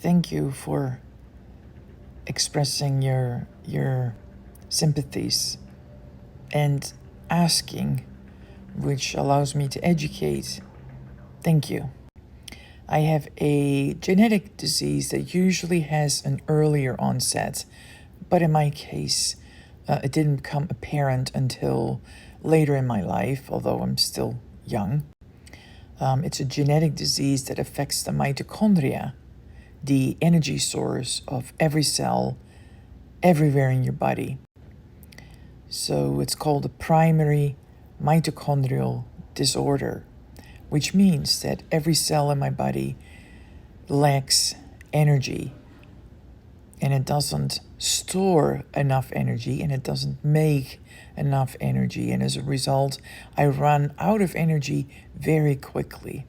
Thank you for expressing your sympathies and asking, which allows me to educate. Thank you. I have a genetic disease that usually has an earlier onset, but in my case, it didn't become apparent until later in my life, although I'm still young. It's a genetic disease that affects the mitochondria, the energy source of every cell everywhere in your body. So it's called a primary mitochondrial disorder, which means that every cell in my body lacks energy, and it doesn't store enough energy, and it doesn't make enough energy. And as a result, I run out of energy very quickly.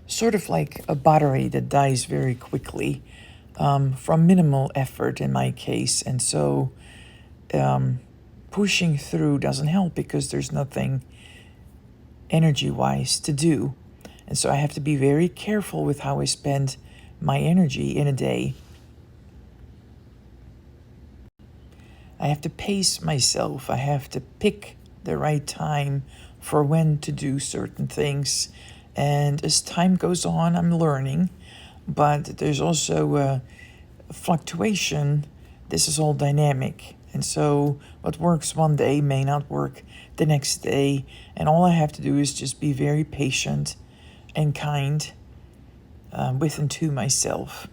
Sort of like a battery that dies very quickly from minimal effort in my case. And so pushing through doesn't help because there's nothing energy-wise to do. And so I have to be very careful with how I spend my energy in a day. I have to pace myself. I have to pick the right time for when to do certain things. And as time goes on, I'm learning. But there's also a fluctuation. This is all dynamic. And so what works one day may not work the next day. And all I have to do is just be very patient and kind with and to myself.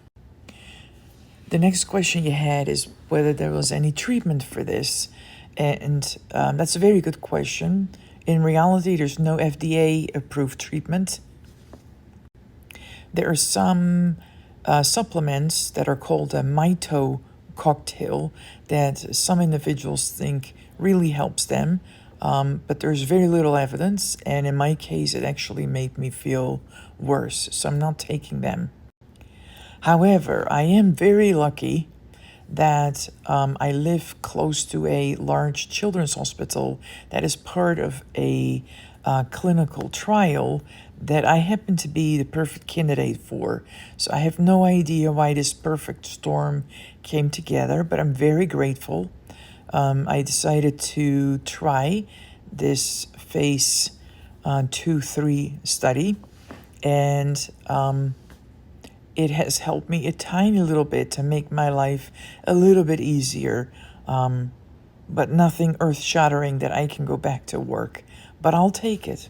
The next question you had is whether there was any treatment for this. And that's a very good question. In reality, there's no FDA-approved treatment. There are some supplements that are called a Mito cocktail that some individuals think really helps them, but there's very little evidence, and in my case it actually made me feel worse, so I'm not taking them. However, I am very lucky that I live close to a large children's hospital that is part of a clinical trial that I happen to be the perfect candidate for. So I have no idea why this perfect storm came together, but I'm very grateful. I decided to try this phase 2-3 study, and it has helped me a tiny little bit to make my life a little bit easier, but nothing earth-shattering that I can go back to work. But I'll take it.